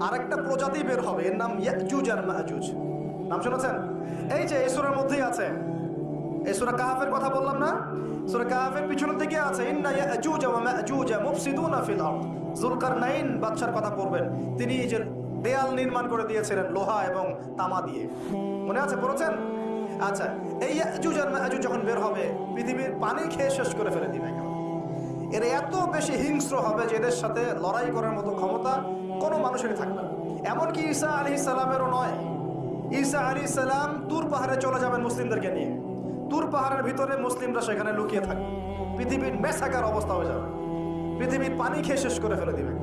আরেকটা প্রজাতি বের হবে, এর নাম ইয়াজুজ আর মাজুজ। নাম শুনেছেন? এই যে এই সূরার মধ্যেই আছে, এই সূরা কাহফের কথা বললাম না, সূরা কাহফের পিছনের দিকে আছে ইন্না ইয়াজুজ ওয়া মাজুজ মুফসিদুনা ফিল আরদ। যুলকারনাইন বাদশার কথা পড়বেন, তিনি যে দেয়াল নির্মাণ করে দিয়েছিলেন লোহা এবং তামা দিয়ে, মনে আছে, পড়েছেন? আচ্ছা, এই ইয়াজুজ আর মাজুজ যখন বের হবে, পৃথিবীর পানি খেয়ে শেষ করে ফেলে দিবে। এরা এত বেশি হিংস্র হবে যে এদের সাথে লড়াই করার মতো ক্ষমতা কোনো মানুষেরই থাকবে না। এমনকি ঈসা আলাইহিস সালামেরও নয়। ঈসা আলাইহিস সালাম তুর পাহাড়ে চলে যাবেন মুসলিমদেরকে নিয়ে, তুর পাহাড়ের ভিতরে মুসলিমরা সেখানে লুকিয়ে থাকবে, পৃথিবীর মেসাকার অবস্থা হয়ে যাবে, পৃথিবীর পানি খেয়ে শেষ করে ফেলে দিবে,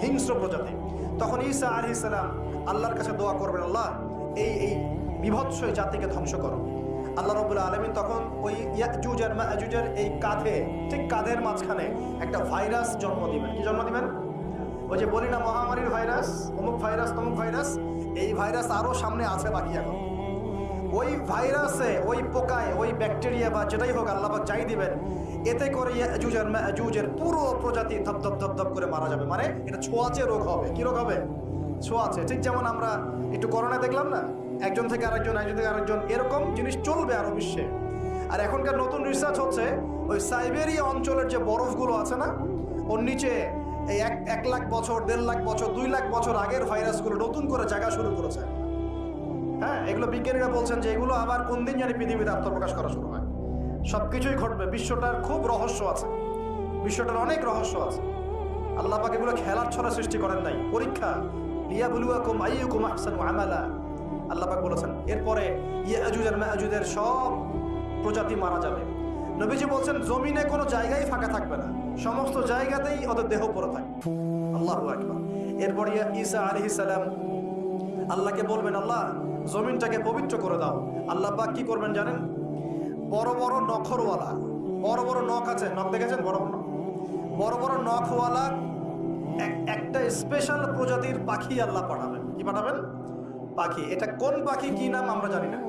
হিংস্র প্রজাতি। তখন ঈসা আলাইহিস সালাম আল্লাহর কাছে দোয়া করবেন, আল্লাহ এই বিভৎস জাতিকে ধ্বংস করো। আল্লাহ রাব্বুল আলামিন তখন ওই ইয়াজুজ আর মাজুজের এই কাঁধে, ঠিক কাঁধের মাঝখানে একটা ভাইরাস জন্ম দিবেন। কি জন্ম দিবেন? ওই যে বলি না মহামারীর ভাইরাস, অমুক ভাইরাস তমুক ভাইরাস, এই ভাইরাস আরো সামনে আছে বাকি এখন। ওই ভাইরাসে, ওই পোকায়, ওই ব্যাকটেরিয়া বা যেটাই হোক আল্লাহ পাক যাই দিবেন, এতে করে ইয়াজুজ আর মাজুজের পুরো প্রজাতি ধপ ধপ ধপ ধপ করে মারা যাবে। মানে এটা ছোঁয়াচে রোগ হবে। কি রোগ হবে? ছোঁয়াচে। ঠিক যেমন আমরা একটু করোনা দেখলাম না, একজন থেকে আরেকজন, একজন থেকে আরেকজন, এরকম জিনিস চলবে আরো বিশ্বে। আর এখনকার নতুন রিসার্চ হচ্ছে ওই সাইবেরিয়া অঞ্চলের যে বরফগুলো আছে না, ওর নিচে এই 1 লাখ বছর, 1.5 লাখ বছর, 2 লাখ বছর আগের ভাইরাসগুলো নতুন করে জায়গা শুরু করেছে। হ্যাঁ, এগুলো বিজ্ঞানীরা বলছেন যে এগুলো আবার কোন দিন জানি পৃথিবীতে আত্মপ্রকাশ করা শুরু হয়। সবকিছুই ঘটবে। বিশ্বটার খুব রহস্য আছে, বিশ্বটার অনেক রহস্য আছে। আল্লাহ পাক এগুলো খেলার ছলে সৃষ্টি করেন নাই, পরীক্ষা। লিয়াবলুয়াকুম আইয়ুকুম আহসানু আমালা, আল্লাহ পাক বলেছেন। এরপরে ইয়াজুজ আর মাজুজের সব প্রজাতি মারা যাবে। নবীজি বলছেন জমিনে কোনো জায়গায় ফাঁকা থাকবে না, সমস্ত জায়গাতেই ওদের দেহ পড়ে থাকবে। আল্লাহু আকবার। এরপরে ঈসা আলাইহিস সালাম আল্লাহকে বলবেন, আল্লাহ জমিনটাকে পবিত্র করে দাও। আল্লাহ পাক কি করবেন জানেন? বড় বড় নখরওয়ালা, বড় বড় নখ আছে, নখ দেখেছেন? বড় বড় বড় নখওয়ালা একটা স্পেশাল প্রজাতির পাখি আল্লাহ পাঠাবেন। কি পাঠাবেন? পাখি। এটা কোন পাখি, কি নাম আমরা জানি না,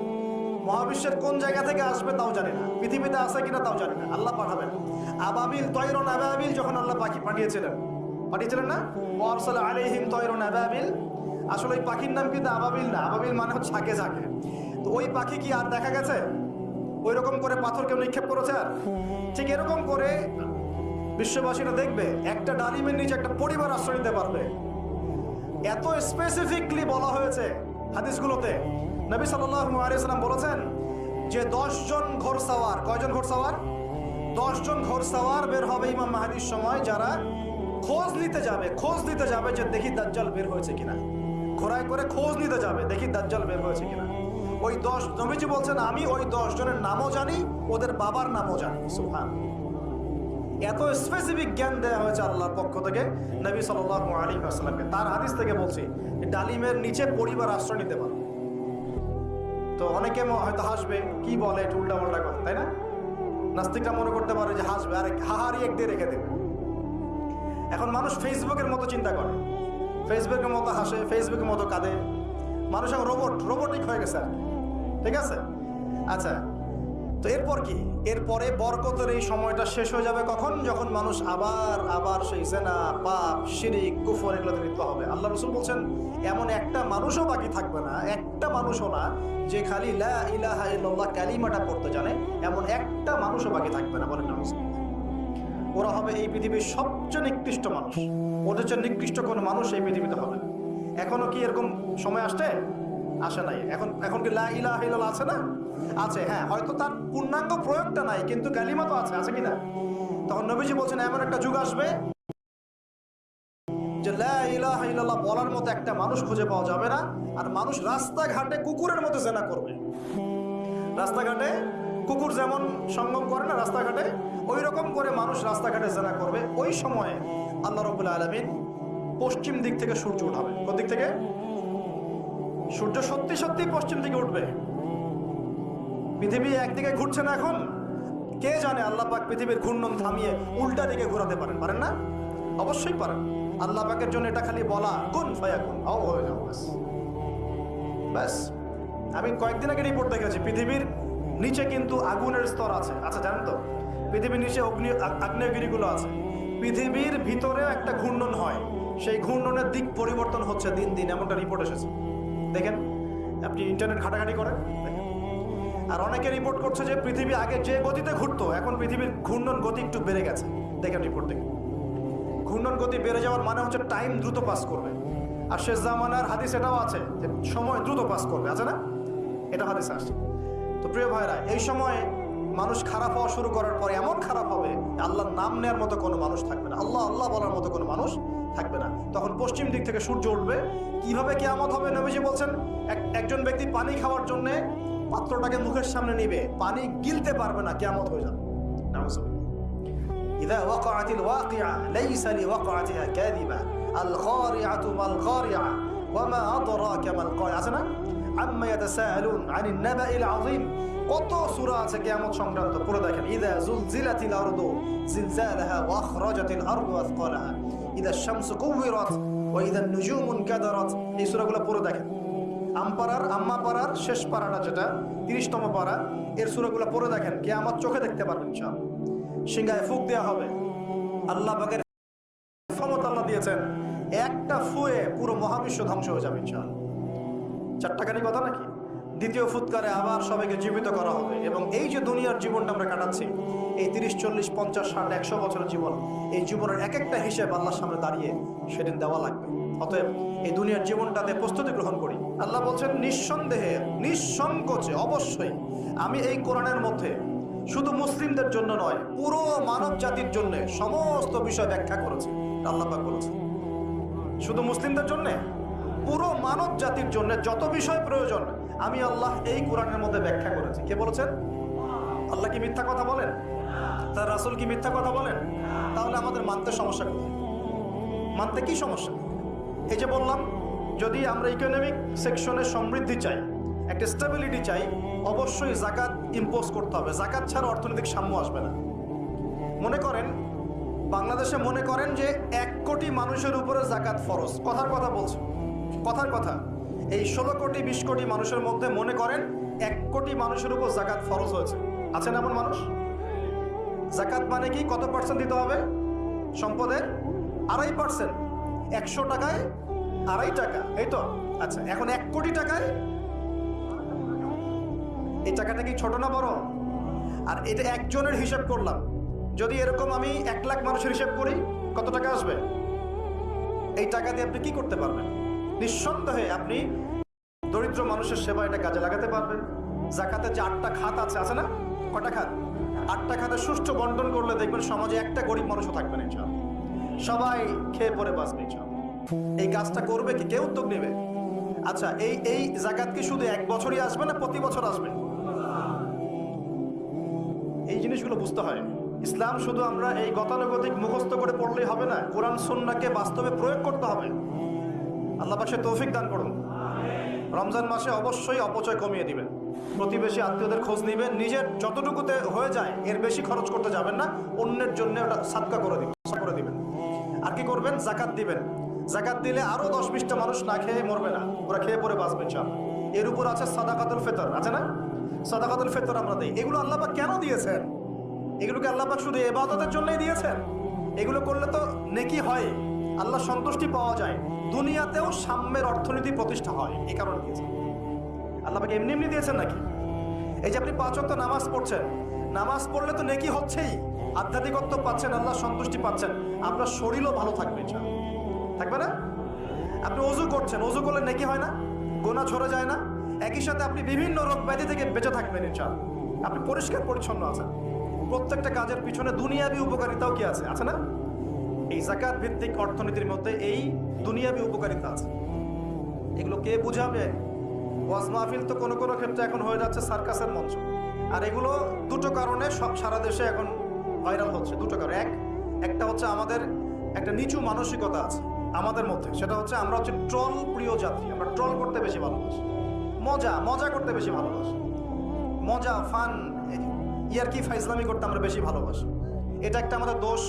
মহাবিশ্বের কোন জায়গা থেকে আসবে তাও জানি না, পৃথিবীতে আছে কিনা তাও জানি না, আল্লাহ পাঠাবেন। আবাবিল, তয়রুন আবাবিল, যখন আল্লাহ পাখি পাঠিয়েছিলেন না, ওয়ারসালা আলাইহিম তয়রুন আবাবিল। আসলে ওই পাখির নাম কিন্তু আবাবিল না, আবাবিল মানে হচ্ছে ঝাঁকে ঝাঁকে। তো ওই পাখি কি আর দেখা গেছে? ওই রকম করে পাথর কেউ নিক্ষেপ করেছে? আর ঠিক এরকম করে বিশ্ববাসীরা দেখবে একটা ডালিমের নিচে একটা পরিবার আশ্রয় নিতে পারবে। এত স্পেসিফিকলি বলা হয়েছে হাদিসগুলোতে। নবী সাল্লাল্লাহু আলাইহি সাল্লাম বলেছেন যে 10 জন ঘোড়সওয়ার, কয়জন ঘোড়সওয়ার? 10 জন ঘোড়সওয়ার বের হবে ইমাম মাহদির সময়, যারা খোঁজ নিতে যাবে যে দেখি দাজ্জাল বের হয়েছে কিনা। ঘোড়ায় করে খোঁজ নিতে যাবে, দেখি দাজ্জাল বের হয়েছে কিনা। ওই 10, নবীজি বলছেন আমি ওই 10 জনের নামও জানি, ওদের বাবার নামও জানি। সুবহানাল্লাহ। এত স্পেসিফিক জ্ঞান দেওয়া হয়েছে আল্লাহর পক্ষ থেকে নবী সাল্লাল্লাহু আলাইহি ওয়াসাল্লামকে। তার হাদিস থেকে বলছি, ডালিমের নিচে পরিবার আশ্রয় নিতে পারে। তো অনেকে হয়তো হাসবে, কি বলে এটা উল্টা পাল্টা কথা, তাই না? নাস্তিকরা মনে করতে পারে যে হাসবে, আরে হাহারি এক দিয়ে রেখে দেবে। এখন মানুষ ফেসবুকের মতো চিন্তা করে, ফেসবুকের মতো হাসে, ফেসবুকের মতো কাঁদে। মানুষ এখন রোবটিক হয়ে গেছে। ঠিক আছে? আচ্ছা, তো এরপর কি? এরপরে বরকতের এই সময়টা শেষ হয়ে যাবে কখন? যখন মানুষ আবার সেই জিনা, পাপ, শিরক, কুফর এগুলোতে লিপ্ত হবে। আল্লাহ রাসূল বলছেন এমন একটা মানুষও বাকি থাকবে না, একটা মানুষও না যে খালি লা ইলাহা ইল্লাল্লাহ কালিমাটা পড়তে জানে, এমন একটা মানুষও বাকি থাকবে না। বলেন নাউজুবিল্লাহ। ওরা হবে এই পৃথিবীর সবচেয়ে নিকৃষ্ট মানুষ। ওদের চেয়ে নিকৃষ্ট কোনো মানুষ এই পৃথিবীতে হবে। এখনো কি এরকম সময় আসে নাই? এখন কি লা ইলাহা ইল্লাল্লাহ আছে না? আছে, হ্যাঁ, হয়তো তার পূর্ণাঙ্গ প্রয়োগটা নাই, কিন্তু কালিমা তো আছে কিনা? তখন নবীজি বলছেন এমন একটা যুগ আসবে যে লা ইলাহা ইল্লাল্লাহ বলার মতো একটা মানুষ খুঁজে পাওয়া যাবে না। আর মানুষ রাস্তাঘাটে কুকুরের মতো জিনা করবে। রাস্তাঘাটে কুকুর যেমন সঙ্গম করে না রাস্তাঘাটে, ওই রকম করে মানুষ রাস্তাঘাটে জিনা করবে। ওই সময়ে আল্লাহ রাব্বুল আলামিন পশ্চিম দিক থেকে সূর্য উঠাবে। কোন দিক থেকে? সূর্য সত্যি সত্যি পশ্চিম দিকে উঠবে। পৃথিবী একদিকে ঘুরছে না এখন, কে জানে আল্লাহ পাক পৃথিবীর ঘূর্ণন থামিয়ে উল্টা দিকে ঘোরাতে পারেন না? অবশ্যই পারেন। আল্লাহ পাকের জন্য এটা খালি বলা, কুন ফায়াকুন, হয়ে যাও ব্যাস। আমি কয়েকদিন আগে রিপোর্ট দেখেছি, পৃথিবীর নিচে কিন্তু আগুনের স্তর আছে। আচ্ছা, জানেন তো পৃথিবীর নিচে আগ্নেয়গিরিগুলো আছে। পৃথিবীর ভিতরে একটা ঘূর্ণন হয়, সেই ঘূর্ণনের দিক পরিবর্তন হচ্ছে দিন দিন, এমনটা রিপোর্ট এসেছে। দেখেন, আপনি ইন্টারনেট ঘাটাঘাটি করেন, দেখেন। আর অনেকে রিপোর্ট করছে যে পৃথিবী আগে যে গতিতে ঘুরতো, এখন পৃথিবীর ঘূর্ণন গতি একটু বেড়ে গেছে। দেখেন রিপোর্ট দেখেন, ঘূর্ণন গতি বেড়ে যাওয়ার মানে হচ্ছে টাইম দ্রুত পাস করবে। আর শেষ জামানার হাদিস এটাও আছে যে সময় দ্রুত পাস করবে, আছে না? এটা হাদিস আসছে। তো প্রিয় ভাইরা, এই সময় মানুষ খারাপ হওয়া শুরু করার পরে এমন খারাপ হবে, আল্লাহর নাম নেওয়ার মতো কোনো মানুষ থাকবে না, আল্লাহ আল্লাহ বলার মতো কোনো মানুষ থাকবে না। তখন পশ্চিম দিক থেকে সূর্য উঠবে। কিভাবে কিয়ামত হবে? নবীজি বলছেন, একজন ব্যক্তি পানি খাওয়ার জন্য পাত্রটাকে মুখের সামনে নিবে, পানি গিলতে পারবে না, কিয়ামত হয়ে যাবে। ইযা ওয়াকাআতিল ওয়াকিআ লাইসা লিওয়াকাআতিহা কাযিবা আল খারিআতু মাল খারিআ ওয়া মা আদরাকা মাল খারিআ। আছে না? আম্মা ইয়াতাসাআলুন আনিন নাবাইল আযীম। কত সূরা আছে কিয়ামত সংক্রান্ত, পুরো দেখেন। ইযা যুলজিলাতিল আরদু জিলজালাহা ওয়া আখরাজাতিল আরদু আসকালাহা ইযা আশ-শামসু কুওয়িরাত ওয়া ইযা আন-নুজুমু ইনকাদারাত। এই সূরাগুলো পুরো দেখেন। আম্মা পারার শেষ পারাটা, যেটা 30তম পারা, এর সূরাগুলো পড়ে দেখেন। কিয়ামত চোখে দেখতে পারবেন ইনশাআল্লাহ। সিংহায় ফুঁক দেওয়া হবে। আল্লাহ পাকের ক্ষমতা আল্লাহ দিয়েছেন, একটা ফুয়ে পুরো মহাবিশ্ব ধ্বংস হয়ে যাবে ইনশাআল্লাহ। চারটাখানি কথা নাকি? দ্বিতীয় ফুৎকারে আবার সবাইকে জীবিত করা হবে। এবং এই যে দুনিয়ার জীবনটা আমরা কাটাচ্ছি, এই 30, 40, 50, 60, 100 বছরের জীবন, এই জীবনের এক একটা হিসেব আল্লাহর সামনে দাঁড়িয়ে সেদিন দেওয়া লাগবে। অতএব এই দুনিয়ার জীবনটাতে প্রস্তুতি গ্রহণ করি। আল্লাহ বলছেন, নিঃসন্দেহে নিঃসংকোচে অবশ্যই আমি এই কোরআনের মধ্যে শুধু মুসলিমদের জন্য নয়, পুরো মানব জাতির জন্য সমস্ত বিষয় ব্যাখ্যা করেছি। আল্লাহ পাক বলেছেন, শুধু মুসলিমদের জন্য, পুরো মানব জাতির জন্য যত বিষয় প্রয়োজন আমি আল্লাহ এই কোরআনের মধ্যে ব্যাখ্যা করেছি। কে বলেছেন? আল্লাহ কি মিথ্যা কথা বলেন? তার রাসূল কি মিথ্যা কথা বলেন? তাহলে আমাদের মানতে সমস্যা কোথায়? মানতে কি সমস্যা? এই যে বললাম, যদি আমরা ইকোনমিক সেকশনে সমৃদ্ধি চাই, একটা স্টেবিলিটি চাই, অবশ্যই যাকাত ইম্পোজ করতে হবে। যাকাত ছাড়া অর্থনৈতিক সাম্য আসবে না। মনে করেন বাংলাদেশে মনে করেন যে 1 কোটি মানুষের উপরে যাকাত ফরজ। কথার কথা বলছে, কথার কথা। এই 16 কোটি 20 কোটি মানুষের মধ্যে মনে করেন 1 কোটি মানুষের উপর যাকাত ফরজ হয়েছে। আছেন এমন মানুষ? যাকাত মানে কি? কত পার্সেন্ট দিতে হবে সম্পদের? 2.5%। 100 টাকায় 2.5 টাকা, এই তো। আচ্ছা, এখন 1 কোটি টাকায় এই টাকাটা কি ছোট না বড়? আর এটা একজনের হিসাব করলাম। যদি এরকম আমি 1 লাখ মানুষের হিসাব করি, কত টাকা আসবে? এই টাকা দিয়ে আপনি কি করতে পারবেন? নিঃসন্দেহে আপনি দরিদ্র মানুষের সেবা এটা কাজে লাগাতে পারবেন। যাকাতে যে 8টা খাত আছে না? কটা খাত? 8টা খাতে সুষ্ঠু বন্টন করলে দেখবেন সমাজে একটা গরিব মানুষও থাকবে না ইনশাআল্লাহ। সবাই খেয়ে পরে বাঁচবে ইনশাআল্লাহ। এই কাজটা করবে কি? কে উদ্যোগ নেবে? আচ্ছা, এই যাকাত কি শুধু 1 বছরই আসবে না প্রতি বছর আসবে? এই জিনিসগুলো বুঝতে হয়। ইসলাম শুধু আমরা এই গতানুগতিক মুখস্থ করে পড়লেই হবে না, কোরআন সুন্নাহকে বাস্তবে প্রয়োগ করতে হবে। আল্লাহ পাক তৌফিক দান করুন। রমজান মাসে অবশ্যই অপচয় কমিয়ে দিবেন, প্রতিবেশী আত্মীয়দের খোঁজ নিবেন, নিজের যতটুকুতে হয়ে যায় এর বেশি খরচ করতে যাবেন না, অন্যের জন্য ওটা সাদকা করে দিবেন। আর কি করবেন? যাকাত দিবেন। যাকাত দিলে আরো 10-20টা মানুষ না খেয়ে মরবে না, ওরা খেয়ে পরে বাঁচবে ইনশাআল্লাহ। এর উপর আছে সাদাকাতুল ফিতর, আছে না? সাদাকাতুল ফিতর আমরা দেই। এগুলো আল্লাহ পাক কেন দিয়েছেন? এগুলোকে আল্লাহ পাক শুধু ইবাদতের জন্যই দিয়েছেন? এগুলো করলে তো নেকি হয়, আল্লাহ সন্তুষ্টি পাওয়া যায়, দুনিয়াতেও সাম্যের অর্থনীতি প্রতিষ্ঠা হয়, এই কারণে দিয়েছেন। আল্লাহ পাক এমনি এমনি দিয়েছেন নাকি? এই যে আপনি 5 ওয়াক্ত নামাজ পড়ছেন, নামাজ পড়লে তো নেকি হচ্ছেই, আধ্যাত্মিকত্ব পাচ্ছেন, আল্লাহ সন্তুষ্টি পাচ্ছেন, আপনার শরীরও ভালো থাকবে, থাকবে না? আপনি ওযু করছেন, ওযু করলে নেকি হয় না? গুনাহ ঝরে যায় না? একই সাথে আপনি বিভিন্ন রোগ ব্যাধি থেকে বেঁচে থাকবেন ইনশাআল্লাহ। আপনি পরিষ্কার পরিচ্ছন্ন আছেন। প্রত্যেকটা কাজের পিছনে দুনিয়াবি উপকারিতাও কি আছে না? এই যাকাত ভিত্তিক অর্থনীতির মধ্যে এই দুনিয়াবি উপকারিতা আছে। এগুলো কে বুঝাবে? ওয়াজ মাহফিল তো কোনো কোনো ক্ষেত্রে এখন হয়ে যাচ্ছে সার্কাসের মঞ্চ। আর এগুলো দুটো কারণে সারা দেশে এখন ভাইরাল হচ্ছে। দুটো কারণ। একটা হচ্ছে আমাদের একটা নিচু মানসিকতা আছে আমাদের মধ্যে, সেটা হচ্ছে আমরা হচ্ছে ট্রল প্রিয় জাতি। আমরা ট্রল করতে বেশি ভালোবাসি, মজা করতে বেশি ভালোবাসি, মজা ফান ইয়ারকি ফাইজলামি করতে আমরা বেশি ভালোবাসি। এটা একটা আমাদের দোষ।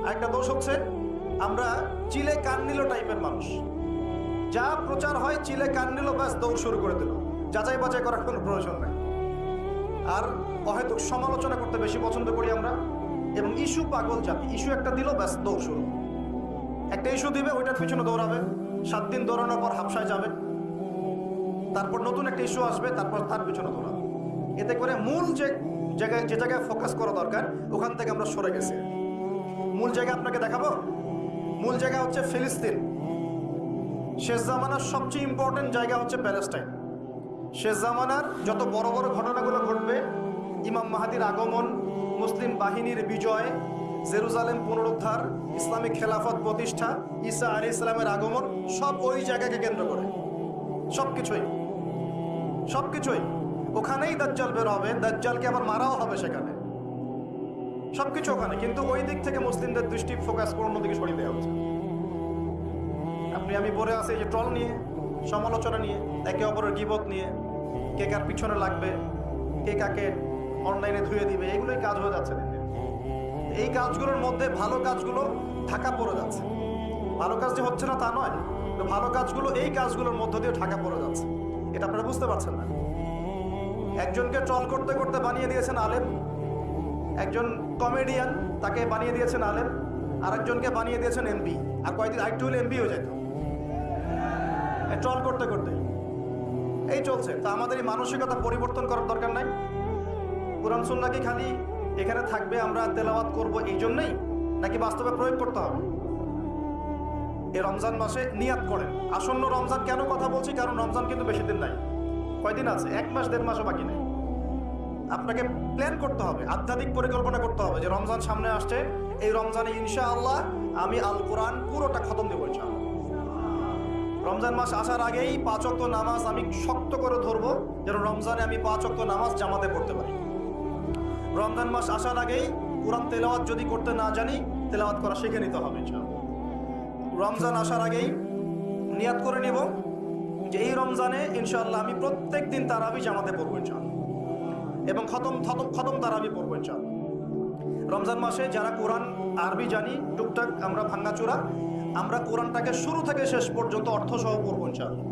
আরেকটা দোষ হচ্ছে আমরা চিলে কান নিল টাইপের মানুষ। যা প্রচার হয় চিলে কান নিল, ব্যাস দৌড় শুরু করে দিল, যাচাই বাছাই করার কোনো প্রয়োজন নেই। আর অহেতুক সমালোচনা করতে বেশি পছন্দ করি আমরা, এবং ইস্যু পাগল জাতি। ইস্যু একটা দিল, ব্যাস দৌড় শুরু। একটা ইস্যু দিবে, ওইটার পিছনে দৌড়াবে, 7 দিন দৌড়ানোর পর হাফসায় যাবে, তারপর নতুন একটা ইস্যু আসবে, তারপর তার পিছনে দৌড়াবে। এতে করে মূল যে জায়গায় ফোকাস করা দরকার ওখান থেকে আমরা সরে গেছি। মূল জায়গা আপনাকে দেখাবো। মূল জায়গা হচ্ছে ফিলিস্তিন। শেষ জামানার সবচেয়ে ইম্পর্টেন্ট জায়গা হচ্ছে প্যালেস্টাইন। শেষ জামানার যত বড় বড় ঘটনাগুলো ঘটবে, ইমাম মাহাদির আগমন, মুসলিম বাহিনীর বিজয়, জেরুজালেম পুনরুদ্ধার, ইসলামিক খেলাফত প্রতিষ্ঠা, ঈসা আলাইহিস ইসলামের আগমন, সব ওই জায়গাকে কেন্দ্র করে। সবকিছুই ওখানেই দাজ্জাল বের হবে, দাজ্জালকে আবার মারাও হবে সেখানে, সবকিছু ওখানে। কিন্তু ওই দিক থেকে মুসলিমদের দৃষ্টি ফোকাস করে অন্যদিকে সরিয়ে দেওয়া হচ্ছে। আমি পড়ে আছি যে ট্রল নিয়ে, সমালোচনা নিয়ে, একে অপরের গীবত নিয়ে, কে কার পিছনে লাগবে, কে কাকে অনলাইনে ধুয়ে দিবে, এগুলোই কাজ হয়ে যাচ্ছে দিন দিন। এই কাজগুলোর মধ্যে ভালো কাজগুলো ঢাকা পড়ে যাচ্ছে। ভালো কাজ যে হচ্ছে না তা নয়, তো ভালো কাজগুলো এই কাজগুলোর মধ্য দিয়ে ঢাকা পড়ে যাচ্ছে। এটা আপনারা বুঝতে পারছেন না। একজনকে ট্রল করতে করতে বানিয়ে দিয়েছেন আলেম, একজন কমেডিয়ান তাকে বানিয়ে দিয়েছেন আলেম, আরেকজনকে বানিয়ে দিয়েছেন এমপি, আর কয়েকদিন আরেকটু হলে এমপি হয়ে যেত ট্রল করতে করতে। এই চলছে। তা আমাদের এই মানসিকতা পরিবর্তন করার দরকার নাই? কোরআন সুন্নাহ কি খালি এখানে থাকবে, আমরা তেলাওয়াত করব এই জন্যই, নাকি বাস্তবে প্রয়োগ করতে হবে? এই রমজান মাসে নিয়াত করেন। আসন্ন রমজান কেন কথা বলছি? কারণ রমজান কিন্তু বেশি দিন নাই, কয়দিন আছে? 1 মাস 1.5 মাসও বাকি নেই। আপনাকে প্ল্যান করতে হবে, আধ্যাত্মিক পরিকল্পনা করতে হবে যে রমজান সামনে আসছে, এই রমজানে ইনশাআল্লাহ আমি আল কোরআন পুরোটা খতম দেবো ইনশাআল্লাহ। রমজান মাস আসার আগেই 5 ওয়াক্ত নামাজ আমি শক্ত করে ধরবো, যেন রমজানে আমি 5 ওয়াক্ত নামাজ জামাতে পড়তে পারি। রমজান মাস আসার আগেই কোরআন তেলাওয়াত যদি করতে না জানি, তেলাওয়াত করা শিখে নিতে হবে ইনশাআল্লাহ। রমজান আসার আগেই নিয়াত করে নেব যে এই রমজানে ইনশাআল্লাহ আমি প্রত্যেক দিন তারাবি জামাতে পড়বো ইনশাআল্লাহ, এবং খতম তারাবি পড়বো ইনশাআল্লাহ। রমজান মাসে যারা কোরআন আরবি জানি টুকটাক আমরা ভাঙাচোরা, আমরা কোরআনটাকে শুরু থেকে শেষ পর্যন্ত অর্থ সহ পড়বো ইনশাআল্লাহ।